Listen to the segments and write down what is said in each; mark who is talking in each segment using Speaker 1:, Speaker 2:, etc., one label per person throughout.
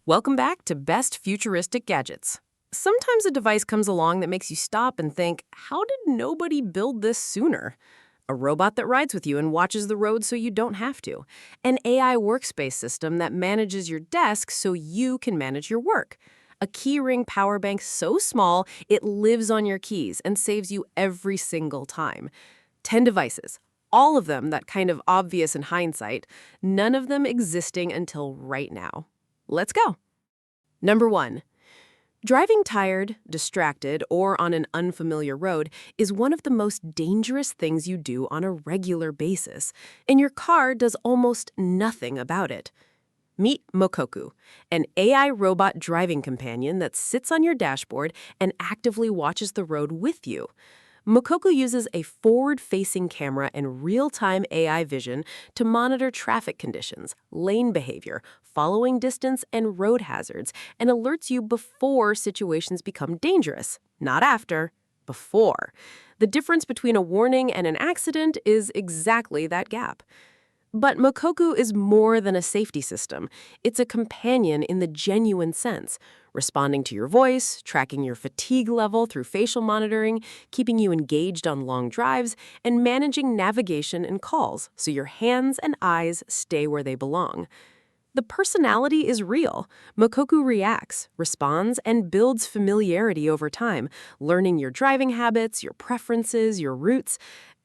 Speaker 1: Welcome back to Best Futuristic Gadgets. Sometimes a device comes along that makes you stop and think, how did nobody build this sooner? A robot that rides with you and watches the road so you don't have to. An AI workspace system that manages your desk so you can manage your work. A keyring power bank so small it lives on your keys and saves you every single time. 10 devices, all of them that kind of obvious in hindsight, none of them existing until right now. Let's go. Number 1. Driving tired, distracted, or on an unfamiliar road is one of the most dangerous things you do on a regular basis, and your car does almost nothing about it. Meet MOKUKU, an AI robot driving companion that sits on your dashboard and actively watches the road with you. MOKUKU uses a forward-facing camera and real-time AI vision to monitor traffic conditions, lane behavior, following distance, and road hazards, and alerts you before situations become dangerous, not after, before. The difference between a warning and an accident is exactly that gap. But MOKUKU is more than a safety system. It's a companion in the genuine sense, responding to your voice, tracking your fatigue level through facial monitoring, keeping you engaged on long drives, and managing navigation and calls so your hands and eyes stay where they belong. The personality is real. MOKUKU reacts, responds, and builds familiarity over time, learning your driving habits, your preferences, your routes.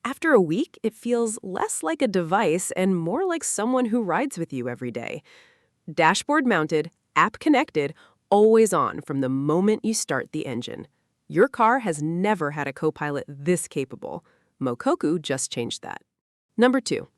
Speaker 1: After a week, it feels less like a device and more like someone who rides with you every day. Dashboard mounted, app connected, always on from the moment you start the engine. Your car has never had a co-pilot this capable. MOKUKU just changed that. Number 2.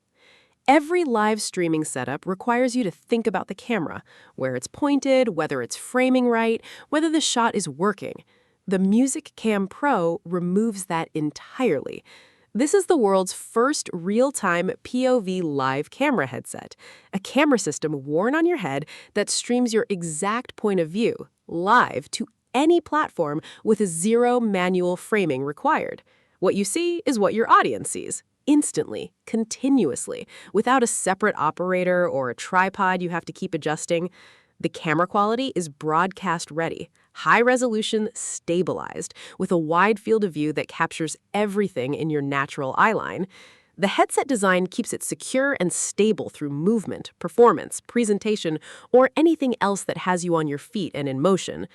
Speaker 1: Every live streaming setup requires you to think about the camera, where it's pointed, whether it's framing right, whether the shot is working. The MusicCam Pro removes that entirely. This is the world's first real-time POV live camera headset, a camera system worn on your head that streams your exact point of view, live, to any platform with zero manual framing required. What you see is what your audience sees, instantly, continuously, without a separate operator or a tripod you have to keep adjusting. The camera quality is broadcast ready, high-resolution, stabilized, with a wide field of view that captures everything in your natural eyeline. The headset design keeps it secure and stable through movement, performance, presentation, or anything else that has you on your feet and in motion.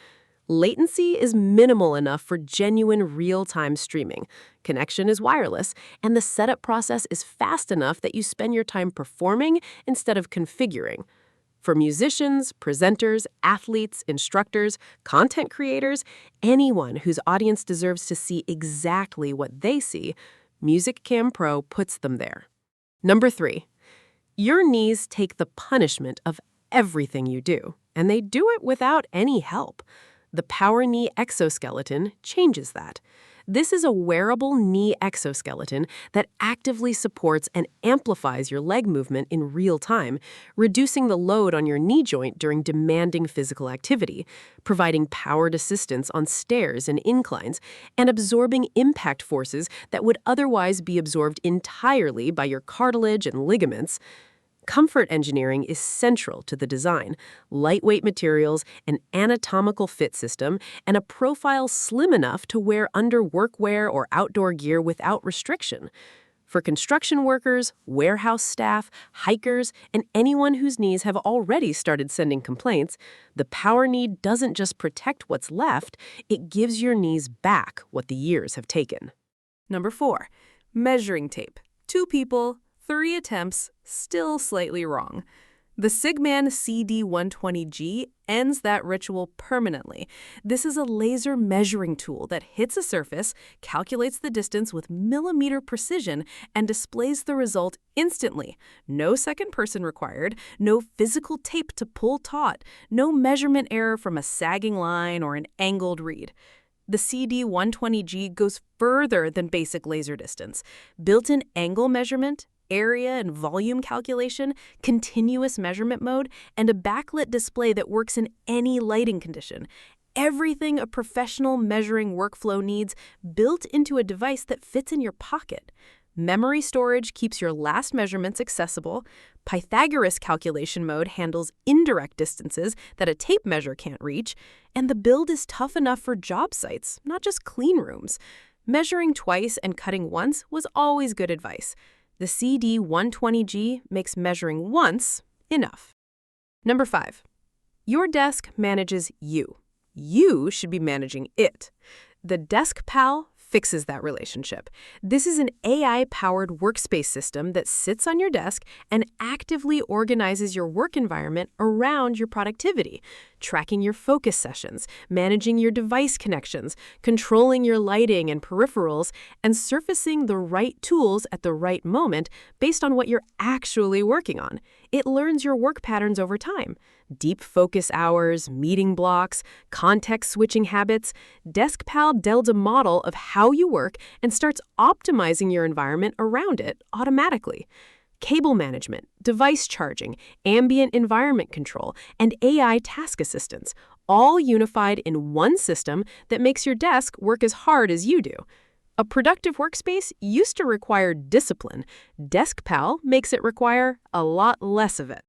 Speaker 1: Latency is minimal enough for genuine real-time streaming. Connection is wireless, and the setup process is fast enough that you spend your time performing instead of configuring. For musicians, presenters, athletes, instructors, content creators, anyone whose audience deserves to see exactly what they see, MusicCam Pro puts them there. Number 3. Your knees take the punishment of everything you do, and they do it without any help. The PowrKnee Exoskeleton changes that. This is a wearable knee exoskeleton that actively supports and amplifies your leg movement in real time, reducing the load on your knee joint during demanding physical activity, providing powered assistance on stairs and inclines, and absorbing impact forces that would otherwise be absorbed entirely by your cartilage and ligaments. Comfort engineering is central to the design. Lightweight materials, an anatomical fit system, and a profile slim enough to wear under workwear or outdoor gear without restriction. For construction workers, warehouse staff, hikers, and anyone whose knees have already started sending complaints, the PowrKnee doesn't just protect what's left, it gives your knees back what the years have taken.
Speaker 2: Number 4. Measuring tape. 2 people, 3 attempts, still slightly wrong. The Cigman CD-120G ends that ritual permanently. This is a laser measuring tool that hits a surface, calculates the distance with millimeter precision, and displays the result instantly. No second person required, no physical tape to pull taut, no measurement error from a sagging line or an angled read. The CD-120G goes further than basic laser distance. Built-in angle measurement, area and volume calculation, continuous measurement mode, and a backlit display that works in any lighting condition. Everything a professional measuring workflow needs built into a device that fits in your pocket. Memory storage keeps your last measurements accessible. Pythagoras calculation mode handles indirect distances that a tape measure can't reach. And the build is tough enough for job sites, not just clean rooms. Measuring twice and cutting once was always good advice. The CD-120G makes measuring once enough. Number 5. Your desk manages you. You should be managing it. The DeskPal fixes that relationship. This is an AI-powered workspace system that sits on your desk and actively organizes your work environment around your productivity, tracking your focus sessions, managing your device connections, controlling your lighting and peripherals, and surfacing the right tools at the right moment based on what you're actually working on. It learns your work patterns over time. Deep focus hours, meeting blocks, context switching habits. DeskPal builds a model of how you work and starts optimizing your environment around it automatically. Cable management, device charging, ambient environment control, and AI task assistance, all unified in one system that makes your desk work as hard as you do. A productive workspace used to require discipline. DeskPal makes it require a lot less of it.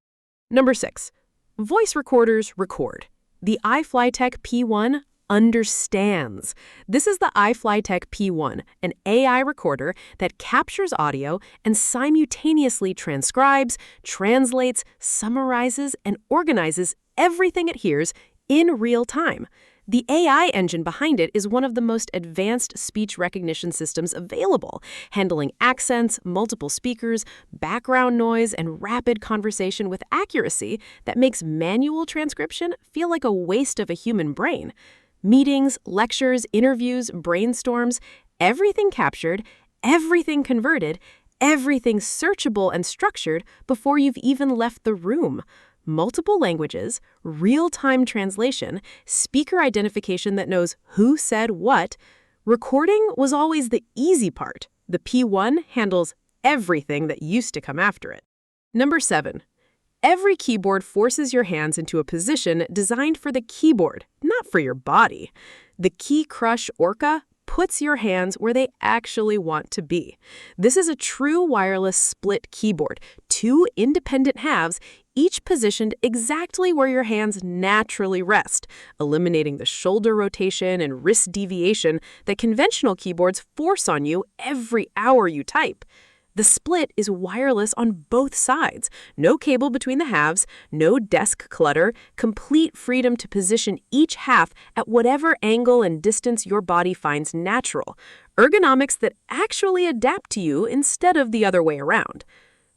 Speaker 2: Number 6. Voice recorders record. The iFLYTEK P1 understands. This is the iFLYTEK P1, an AI recorder that captures audio and simultaneously transcribes, translates, summarizes, and organizes everything it hears in real time. The AI engine behind it is one of the most advanced speech recognition systems available, handling accents, multiple speakers, background noise, and rapid conversation with accuracy that makes manual transcription feel like a waste of a human brain. Meetings, lectures, interviews, brainstorms, everything captured, everything converted, everything searchable and structured before you've even left the room. Multiple languages, real-time translation, speaker identification that knows who said what. Recording was always the easy part. The P1 handles everything that used to come after it. Number 7. Every keyboard forces your hands into a position designed for the keyboard, not for your body. The KeyKrush ORCA puts your hands where they actually want to be. This is a true wireless split keyboard, 2 independent halves, each positioned exactly where your hands naturally rest, eliminating the shoulder rotation and wrist deviation that conventional keyboards force on you every hour you type. The split is wireless on both sides, no cable between the halves, no desk clutter, complete freedom to position each half at whatever angle and distance your body finds natural, ergonomics that actually adapt to you instead of the other way around.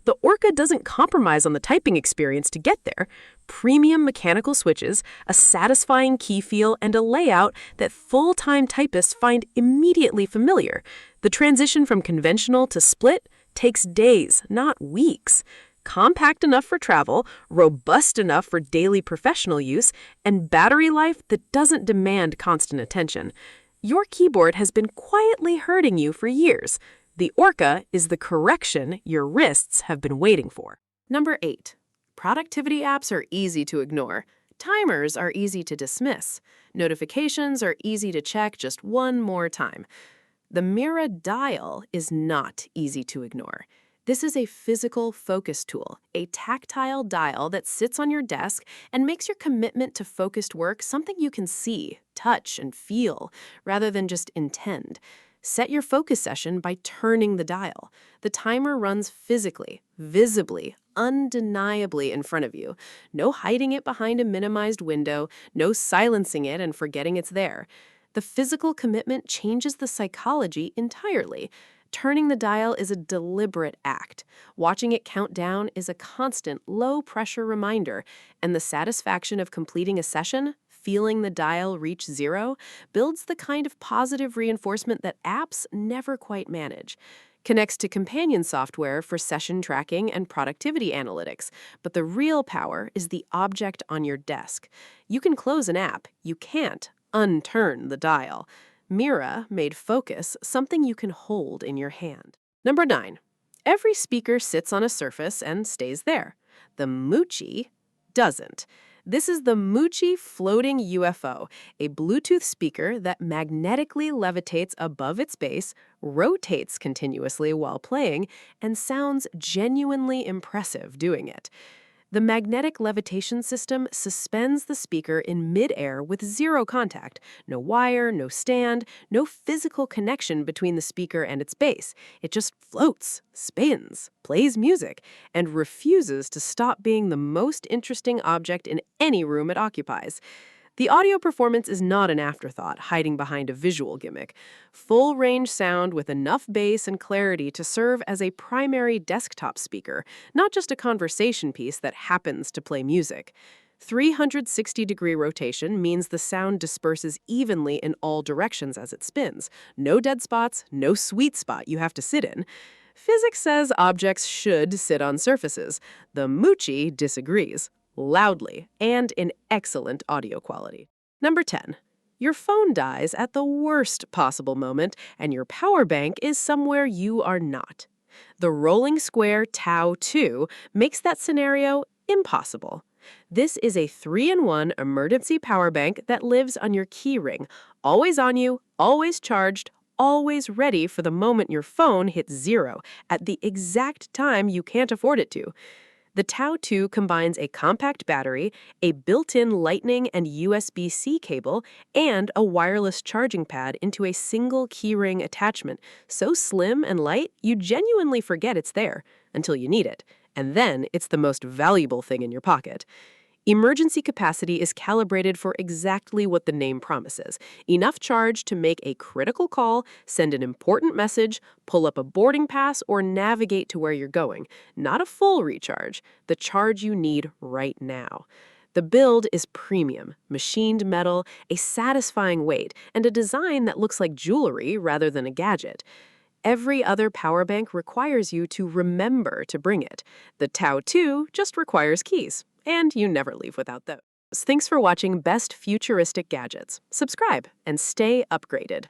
Speaker 2: The ORCA doesn't compromise on the typing experience to get there. Premium mechanical switches, a satisfying key feel, and a layout that full-time typists find immediately familiar. The transition from conventional to split takes days, not weeks. Compact enough for travel, robust enough for daily professional use, and battery life that doesn't demand constant attention. Your keyboard has been quietly hurting you for years. The ORCA is the correction your wrists have been waiting for. Number 8. Productivity apps are easy to ignore. Timers are easy to dismiss. Notifications are easy to check just one more time. The MIRA Dial is not easy to ignore. This is a physical focus tool, a tactile dial that sits on your desk and makes your commitment to focused work something you can see, touch, and feel, rather than just intend. Set your focus session by turning the dial. The timer runs physically, visibly, undeniably in front of you. No hiding it behind a minimized window, no silencing it and forgetting it's there. The physical commitment changes the psychology entirely. Turning the dial is a deliberate act. Watching it count down is a constant, low-pressure reminder, and the satisfaction of completing a session, feeling the dial reach 0, builds the kind of positive reinforcement that apps never quite manage. Connects to companion software for session tracking and productivity analytics, but the real power is the object on your desk. You can close an app, you can't unturn the dial. MIRA made focus something you can hold in your hand. Number 9. Every speaker sits on a surface and stays there. The MOOCCI doesn't.
Speaker 1: This is the MOOCCI Floating UFO, a Bluetooth speaker that magnetically levitates above its base, rotates continuously while playing, and sounds genuinely impressive doing it. The magnetic levitation system suspends the speaker in midair with zero contact, no wire, no stand, no physical connection between the speaker and its base. It just floats, spins, plays music, and refuses to stop being the most interesting object in any room it occupies. The audio performance is not an afterthought hiding behind a visual gimmick. Full-range sound with enough bass and clarity to serve as a primary desktop speaker, not just a conversation piece that happens to play music. 360-degree rotation means the sound disperses evenly in all directions as it spins. No dead spots, no sweet spot you have to sit in. Physics says objects should sit on surfaces. The MOOCCI disagrees. Loudly, and in excellent audio quality. Number 10. Your phone dies at the worst possible moment, and your power bank is somewhere you are not. The Rolling Square Tau 2 makes that scenario impossible. This is a 3-in-1 emergency power bank that lives on your keyring, always on you, always charged, always ready for the moment your phone hits zero, at the exact time you can't afford it to. The Tau 2 combines a compact battery, a built-in Lightning and USB-C cable, and a wireless charging pad into a single keyring attachment, so slim and light you genuinely forget it's there until you need it, and then it's the most valuable thing in your pocket. Emergency capacity is calibrated for exactly what the name promises. Enough charge to make a critical call, send an important message, pull up a boarding pass, or navigate to where you're going. Not a full recharge, the charge you need right now. The build is premium, machined metal, a satisfying weight, and a design that looks like jewelry rather than a gadget. Every other power bank requires you to remember to bring it. The Tau 2 just requires keys. And you never leave without those. Thanks for watching Best Futuristic Gadgets. Subscribe and stay upgraded.